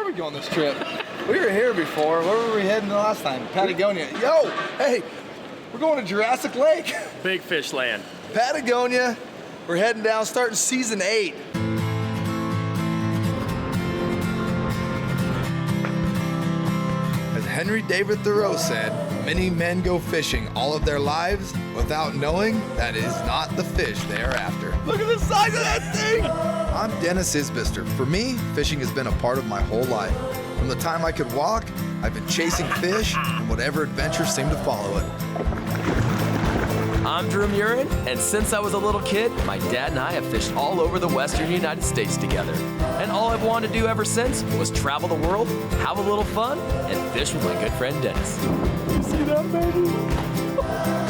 we go on this trip? We were here before. Where were we heading the last time? Patagonia. Yo, hey, we're going to Jurassic Lake. Big fish land. Patagonia. We're heading down, starting season 8. As Henry David Thoreau said, many men go fishing all of their lives without knowing that it is not the fish they are after. Look at the size of that thing! I'm Dennis Isbister. For me, fishing has been a part of my whole life. From the time I could walk, I've been chasing fish and whatever adventures seem to follow it. I'm Drew Murin, and since I was a little kid, my dad and I have fished all over the western United States together. And all I've wanted to do ever since was travel the world, have a little fun, and fish with my good friend Dennis. You see that, baby?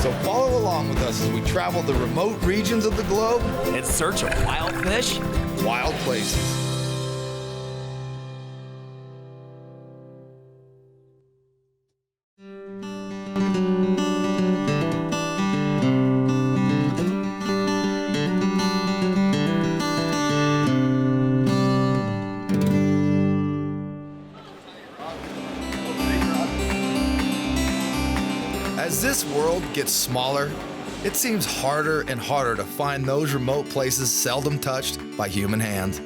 So follow along with us as we travel the remote regions of the globe In search of wild fish, wild places. As this world gets smaller, it seems harder and harder to find those remote places seldom touched by human hands.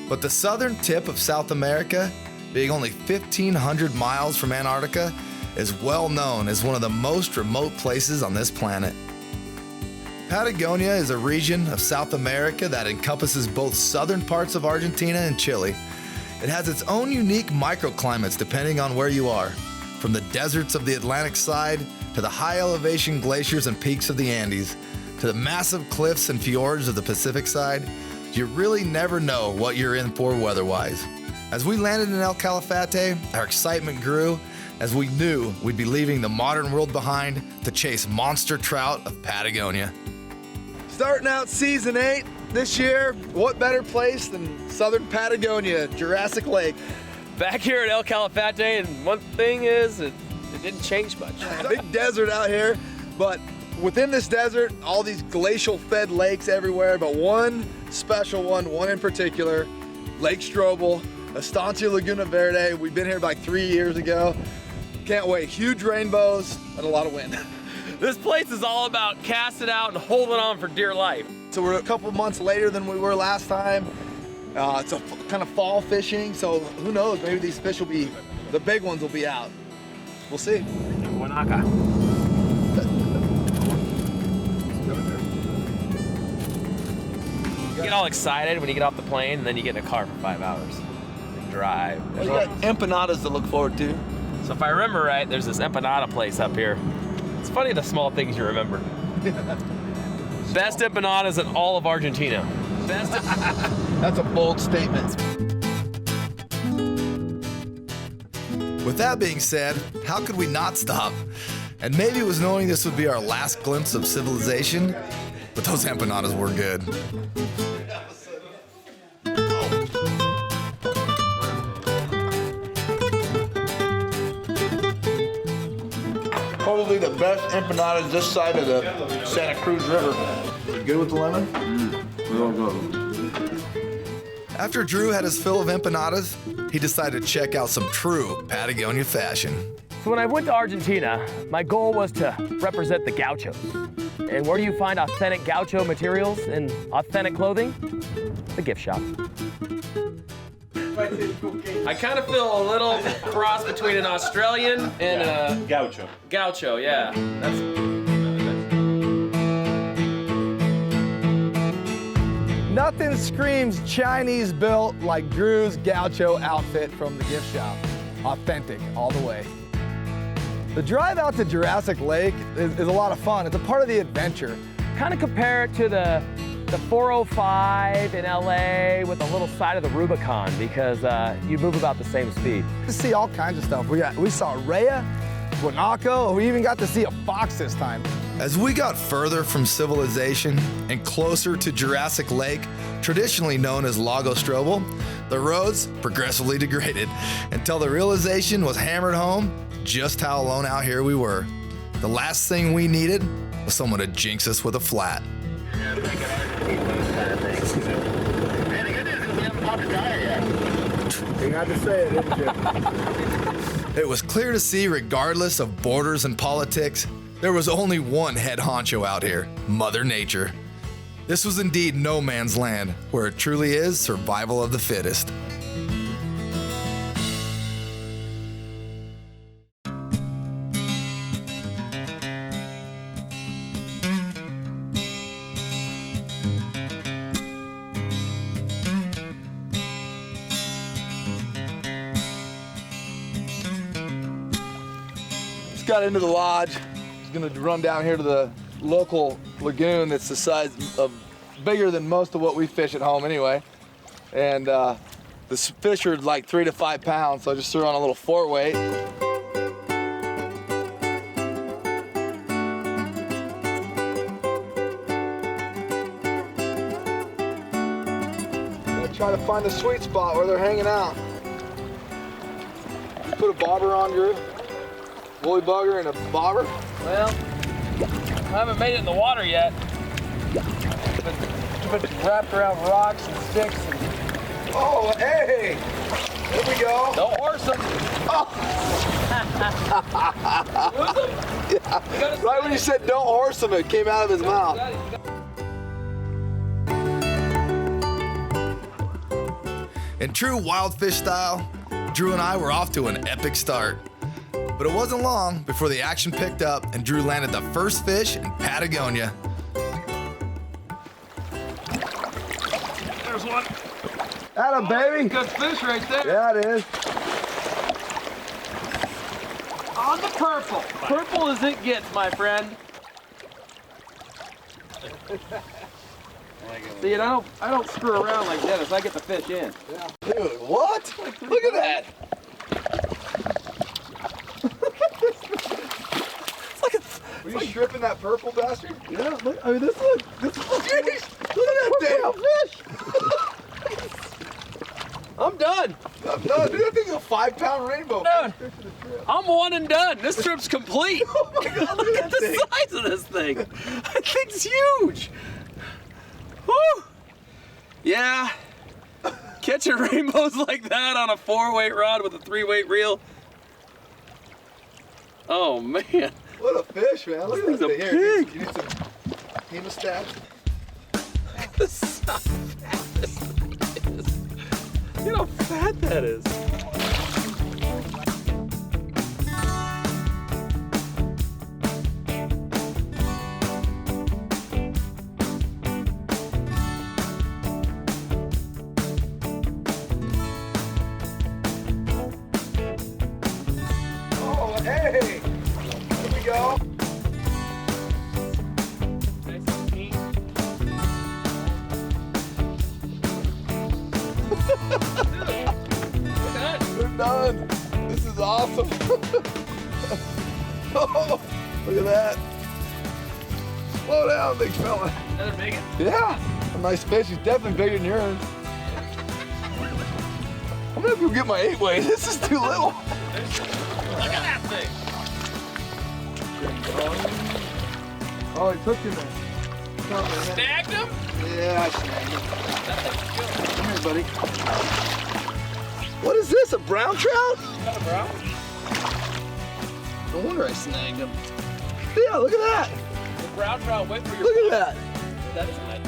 But the southern tip of South America, being only 1,500 miles from Antarctica, is well known as one of the most remote places on this planet. Patagonia is a region of South America that encompasses both southern parts of Argentina and Chile. It has its own unique microclimates depending on where you are, from the deserts of the Atlantic side to the high elevation glaciers and peaks of the Andes, to the massive cliffs and fjords of the Pacific side. You really never know what you're in for weather-wise. As we landed in El Calafate, our excitement grew as we knew we'd be leaving the modern world behind to chase monster trout of Patagonia. Starting out season 8 this year, what better place than southern Patagonia, Jurassic Lake. Back here at El Calafate, and one thing is, it didn't change much. Big desert out here, but within this desert, all these glacial-fed lakes everywhere, but one special one in particular, Lake Strobel, Estancia Laguna Verde. We've been here like 3 years ago. Can't wait. Huge rainbows and a lot of wind. This place is all about casting out and holding on for dear life. So we're a couple months later than we were last time. It's a kind of fall fishing, so who knows, maybe these fish will be, the big ones will be out. We'll see. Guanaca. You get all excited when you get off the plane, and then you get in a car for 5 hours. And drive. Well, you got empanadas to look forward to. So if I remember right, there's this empanada place up here. It's funny the small things you remember. Best empanadas in all of Argentina. Best. That's a bold statement. With that being said, how could we not stop? And maybe it was knowing this would be our last glimpse of civilization, but those empanadas were good. Probably the best empanadas this side of the Santa Cruz River. Good with the lemon? Real good. After Drew had his fill of empanadas, he decided to check out some true Patagonia fashion. So when I went to Argentina, my goal was to represent the gauchos. And where do you find authentic gaucho materials and authentic clothing? The gift shop. I kind of feel a little cross between an Australian and a Gaucho. Gaucho, yeah. Nothing screams Chinese built like Drew's gaucho outfit from the gift shop. Authentic all the way. The drive out to Jurassic Lake is a lot of fun. It's a part of the adventure. Kind of compare it to the 405 in LA with a little side of the Rubicon because you move about the same speed. To see all kinds of stuff. We saw Rhea, Guanaco, we even got to see a fox this time. As we got further from civilization and closer to Jurassic Lake, traditionally known as Lago Strobel, the roads progressively degraded until the realization was hammered home just how alone out here we were. The last thing we needed was someone to jinx us with a flat. Man, the good news is we haven't popped a tire yet. You had to say it, didn't you? It was clear to see, regardless of borders and politics, there was only one head honcho out here, Mother Nature. This was indeed no man's land, where it truly is survival of the fittest. Got into the lodge. Just gonna run down here to the local lagoon that's the size of, bigger than most of what we fish at home anyway. And the fish are like 3 to 5 pounds, so I just threw on a little 4-weight. Gonna try to find the sweet spot where they're hanging out. You put a bobber on, Drew? Woolly bugger and a bobber? Well, I haven't made it in the water yet. But wrapped around rocks and sticks. And... Oh, hey! Here we go. Don't horse them. Oh. Yeah. Right when you said don't horse them, it came out of his mouth. In true wild fish style, Drew and I were off to an epic start. But it wasn't long before the action picked up and Drew landed the first fish in Patagonia. There's one. Atta baby. Good fish right there. Yeah, it is. On the purple. Purple as it gets, my friend. See, and I don't screw around like Dennis. I get the fish in. Yeah. Dude, what? Look at that. Were you stripping that purple bastard? Yeah, look, I mean, this looks Jeez, look at that damn fish! I'm done. I'm done, dude. I think it's a 5-pound rainbow. Dude, I'm one and done. This trip's complete. Oh my God, Look at the size of this thing. That thing's huge. Woo! Yeah. Catching rainbows like that on a 4-weight rod with a 3-weight reel. Oh man. What a fish, man. Look at that thing. This Here, thing's a you need some hemostats. This is how fat this thing is. You know how fat that is. Oh, hey! Here we go. We're done. This is awesome. Oh, look at that. Slow down, big fella. Another big one? Yeah, a nice fish. He's definitely bigger than yours. I'm gonna go get my 8-weight. This is too little. Look at that thing. Oh, he took him there. Snagged him? Yeah, I snagged him. Come here, buddy. What is this, a brown trout? Got a brown? No wonder I snagged him. Yeah, look at that. The brown trout went for your Look at that. That's nice.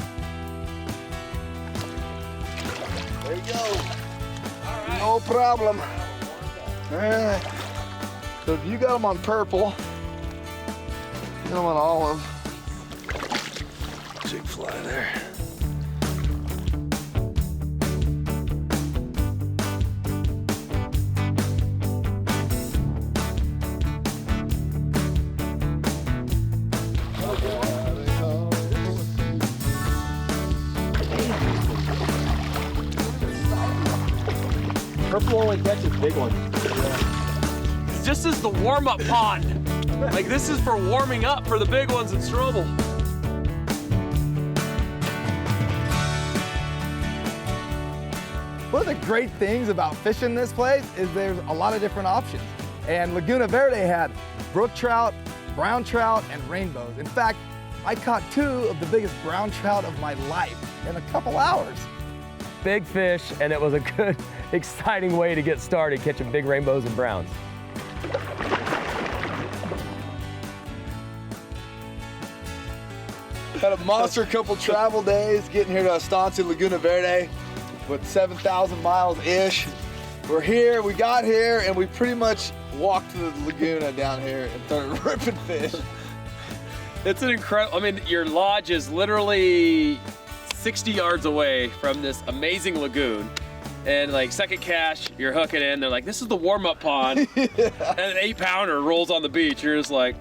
There you go. All right. No problem. All right. So if you got them on purple, you got them on olive. Big fly there. Purple only catches big ones. This is the warm-up pond. Like, this is for warming up for the big ones in Strobel. One of the great things about fishing this place is there's a lot of different options. And Laguna Verde had brook trout, brown trout, and rainbows. In fact, I caught 2 of the biggest brown trout of my life in a couple hours. Big fish, and it was a exciting way to get started catching big rainbows and browns. Had a monster couple travel days getting here to Estancia Laguna Verde with 7,000 miles-ish. We're here, we got here, and we pretty much walked to the Laguna down here and started ripping fish. It's an incredible, I mean, your lodge is literally 60 yards away from this amazing lagoon. And like second cast, you're hooking in, they're like, this is the warm-up pond. Yeah. And an 8-pounder rolls on the beach. You're just like,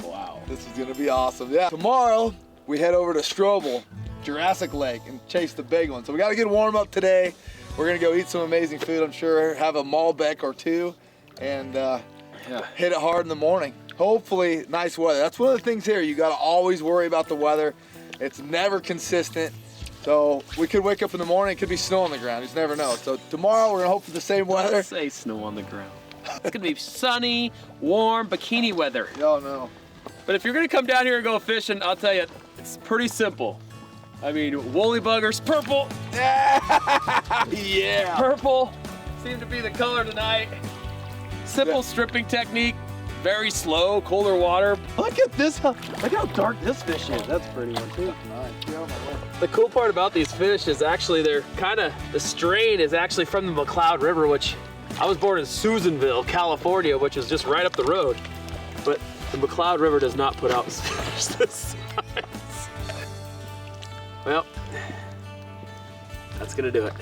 wow. This is gonna be awesome. Yeah. Tomorrow, we head over to Strobel, Jurassic Lake, and chase the big one. So we got a good warm up today. We're gonna go eat some amazing food, I'm sure, have a Malbec or two, and hit it hard in the morning. Hopefully, nice weather. That's one of the things here. You gotta always worry about the weather. It's never consistent. So we could wake up in the morning, it could be snow on the ground. You just never know. So tomorrow, we're gonna hope for the same weather. Don't say snow on the ground. It's gonna be sunny, warm, bikini weather. Y'all know. But if you're gonna come down here and go fishing, I'll tell you, it's pretty simple. I mean, woolly buggers, purple. Yeah. Purple seems to be the color tonight. Simple stripping technique, very slow, colder water. Look at this, look how dark this fish is. That's a pretty one too. The cool part about these fish is actually they're the strain is actually from the McCloud River, which I was born in Susanville, California, which is just right up the road. But the McCloud River does not put out fish this size. Well, that's gonna do it.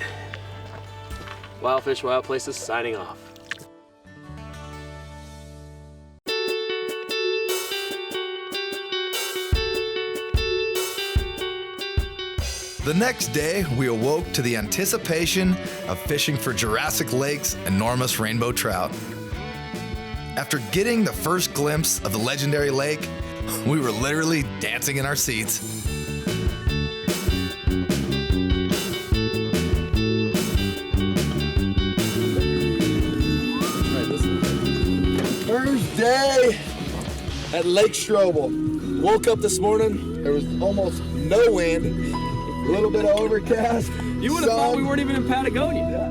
Wild Fish, Wild Places signing off. The next day, we awoke to the anticipation of fishing for Jurassic Lake's enormous rainbow trout. After getting the first glimpse of the legendary lake, we were literally dancing in our seats. First day at Lake Strobel. Woke up this morning, there was almost no wind, a little bit of overcast. You would have thought we weren't even in Patagonia.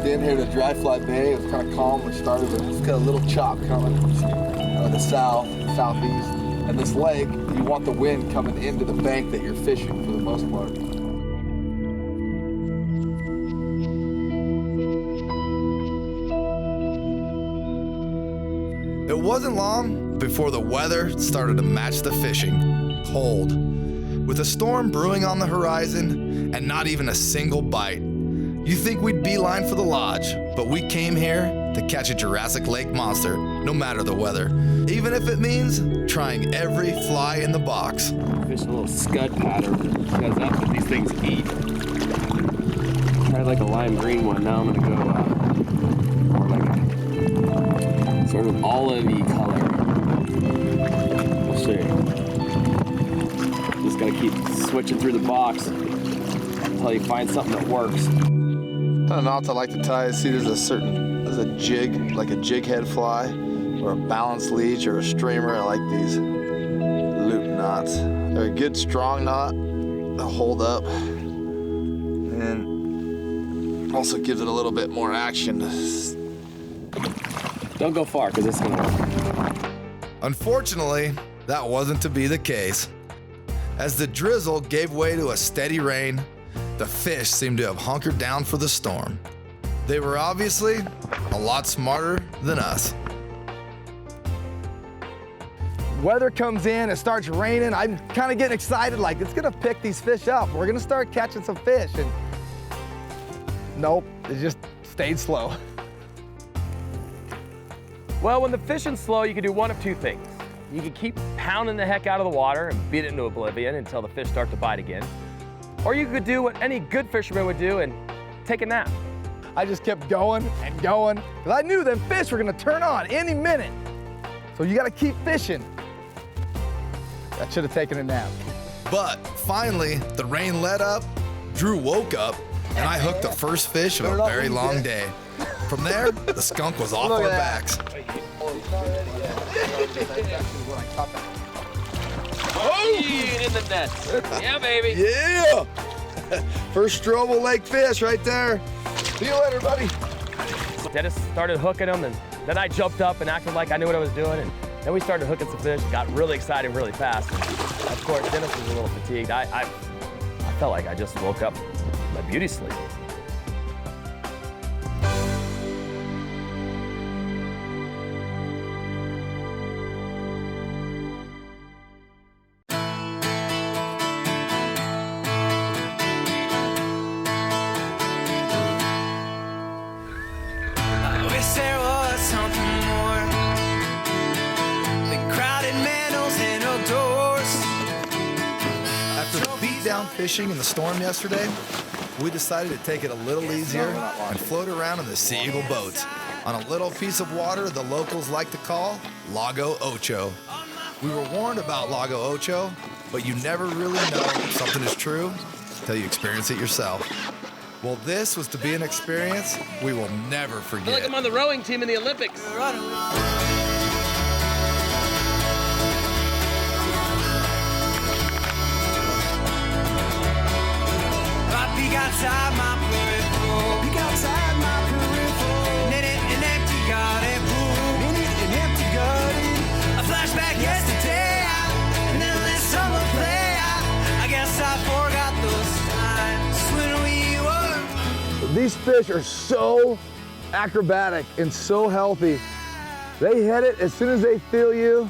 In here to Dry Fly Bay, it was kind of calm. We started with, it's got a little chop coming the southeast. And this lake, you want the wind coming into the bank that you're fishing for the most part. It wasn't long before the weather started to match the fishing. Cold. With a storm brewing on the horizon and not even a single bite. You think we'd beeline for the lodge, but we came here to catch a Jurassic Lake monster, no matter the weather. Even if it means trying every fly in the box. Fish a little scud pattern because that's what these things eat. Tried like a lime green one. Now I'm gonna go more like a sort of olivey color. I'll show you. Just gotta keep switching through the box until you find something that works. Kind of knots I like to tie. See, there's a jig, like a jig head fly, or a balance leech, or a streamer. I like these loop knots. They're a good strong knot. They'll hold up, and also gives it a little bit more action. Don't go far, because it's gonna work. Unfortunately, that wasn't to be the case. As the drizzle gave way to a steady rain, the fish seemed to have hunkered down for the storm. They were obviously a lot smarter than us. Weather comes in, it starts raining. I'm kind of getting excited, like it's gonna pick these fish up. We're gonna start catching some fish, and nope, it just stayed slow. Well, when the fishing's slow, you can do one of two things. You can keep pounding the heck out of the water and beat it into oblivion until the fish start to bite again. Or you could do what any good fisherman would do and take a nap. I just kept going and going, because I knew them fish were gonna turn on any minute. So you gotta keep fishing. I should have taken a nap. But finally, the rain let up Drew woke up, and I hooked the first fish of a very long day. From there, the skunk was off our backs. Oh, in the net. Yeah, baby. Yeah! First Strobel Lake fish right there. See you later, buddy. Dennis started hooking them, and then I jumped up and acted like I knew what I was doing, and then we started hooking some fish. Got really excited really fast. And of course, Dennis was a little fatigued. I felt like I just woke up from a beauty sleep. Fishing in the storm yesterday, we decided to take it a little easier and float around in the Sea Eagle boats on a little piece of water the locals like to call Lago Ocho. We were warned about Lago Ocho, but you never really know if something is true until you experience it yourself. Well, this was to be an experience we will never I feel like forget. I'm on the rowing team in the Olympics. Outside my peripheral, peek outside my peripheral. In an empty garden pool, in an empty garden. A flashback yesterday, and then this summer play. I guess I forgot those times when we were. These fish are so acrobatic and so healthy. They hit it as soon as they feel you.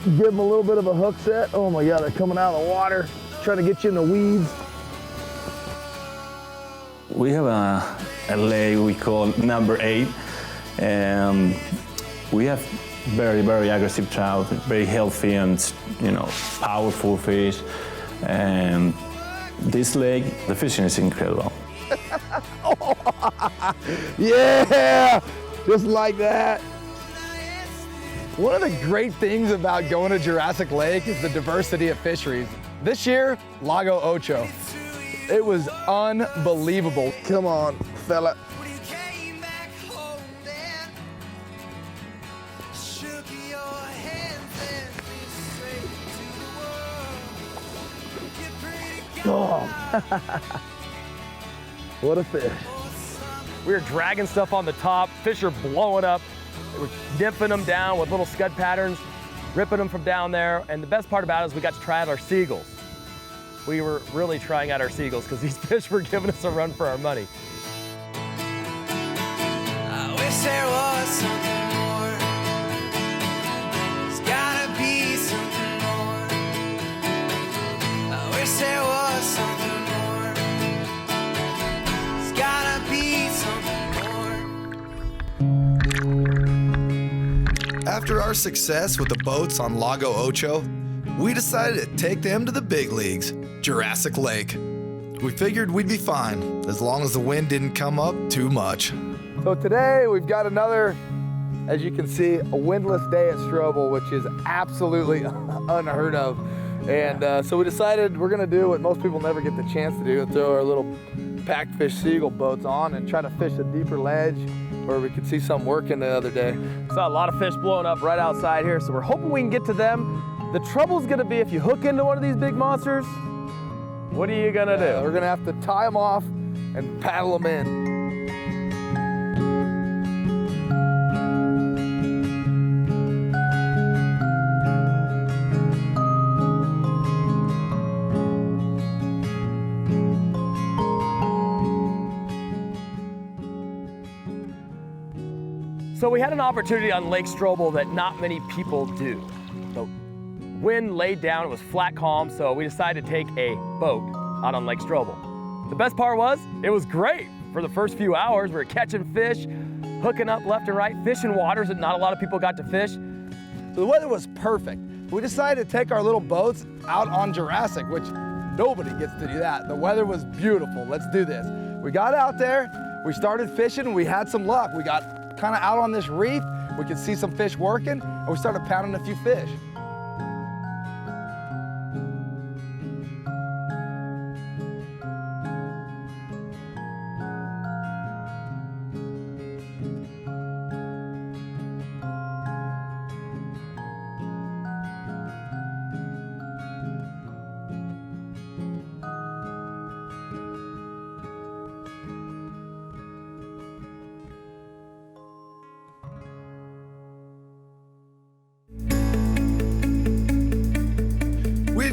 Give them a little bit of a hook set. Oh my God, they're coming out of the water, trying to get you in the weeds. We have a lake we call number 8, and we have very, very aggressive trout, very healthy and, powerful fish. And this lake, the fishing is incredible. Yeah, just like that. One of the great things about going to Jurassic Lake is the diversity of fisheries. This year, Lago Ocho. It was unbelievable. Come on, fella. Oh. What a fish. We were dragging stuff on the top. Fish are blowing up. We're dipping them down with little scud patterns, ripping them from down there. And the best part about it is we got to try out our seagulls. We were really trying out our seagulls because these fish were giving us a run for our money. I wish there was something more. There's gotta be something more. I wish there was something more. There's gotta be something more. After our success with the boats on Lago Ocho, we decided to take them to the big leagues, Jurassic Lake. We figured we'd be fine as long as the wind didn't come up too much. So today we've got another, as you can see, a windless day at Strobel, which is absolutely unheard of. And so we decided we're gonna do what most people never get the chance to do, and throw our little packed fish Seagull boats on and try to fish a deeper ledge where we could see some working the other day. Saw a lot of fish blowing up right outside here, so we're hoping we can get to them. The trouble's gonna be if you hook into one of these big monsters, what are you gonna do? We're gonna have to tie them off and paddle them in. So we had an opportunity on Lake Strobel that not many people do. The wind laid down, it was flat calm, so we decided to take a boat out on Lake Strobel. The best part was, it was great. For the first few hours, we were catching fish, hooking up left and right, fishing waters that not a lot of people got to fish. So the weather was perfect. We decided to take our little boats out on Jurassic, which nobody gets to do that. The weather was beautiful. Let's do this. We got out there, we started fishing, we had some luck. We got kind of out on this reef, we could see some fish working, and we started pounding a few fish.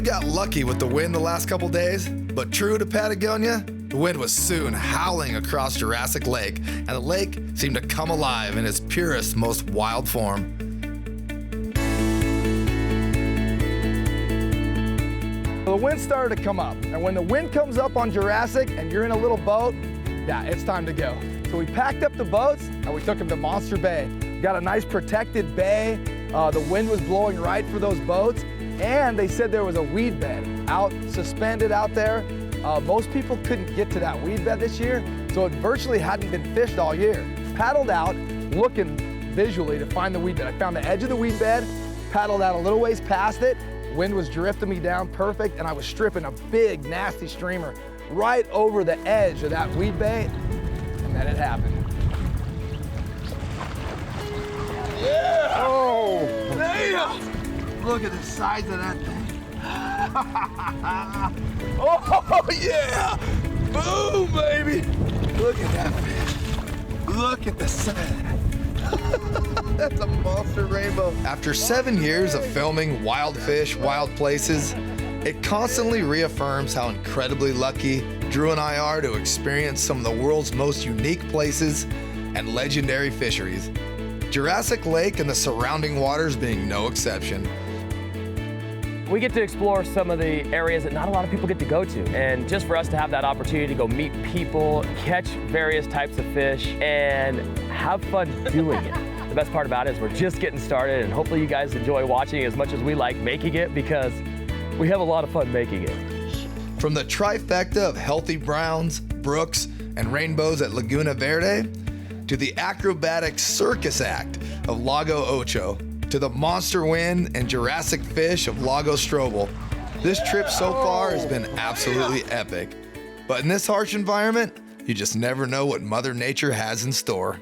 we've got lucky with the wind the last couple days, but true to Patagonia, the wind was soon howling across Jurassic Lake, and the lake seemed to come alive in its purest, most wild form. The wind started to come up, and when the wind comes up on Jurassic and you're in a little boat, yeah, it's time to go. So we packed up the boats and we took them to Monster Bay. Got a nice protected bay. The wind was blowing right for those boats, and they said there was a weed bed out suspended out there. Most people couldn't get to that weed bed this year, so it virtually hadn't been fished all year. Paddled out, looking visually to find the weed bed. I found the edge of the weed bed, paddled out a little ways past it. Wind was drifting me down perfect, and I was stripping a big, nasty streamer right over the edge of that weed bait, and then it happened. Yeah! Oh, damn! Look at the size of that thing. Oh, yeah! Boom, baby! Look at that fish. Look at the size. That's a monster rainbow. After 7 years of filming wild fish, wild places, it constantly reaffirms how incredibly lucky Drew and I are to experience some of the world's most unique places and legendary fisheries. Jurassic Lake and the surrounding waters being no exception. We get to explore some of the areas that not a lot of people get to go to. And just for us to have that opportunity to go meet people, catch various types of fish, and have fun doing it. The best part about it is we're just getting started, and hopefully you guys enjoy watching as much as we like making it, because we have a lot of fun making it. From the trifecta of healthy browns, brooks, and rainbows at Laguna Verde, to the acrobatic circus act of Lago Ocho, to the monster wind and Jurassic fish of Lago Strobel, this trip so far has been absolutely epic. But in this harsh environment, you just never know what Mother Nature has in store.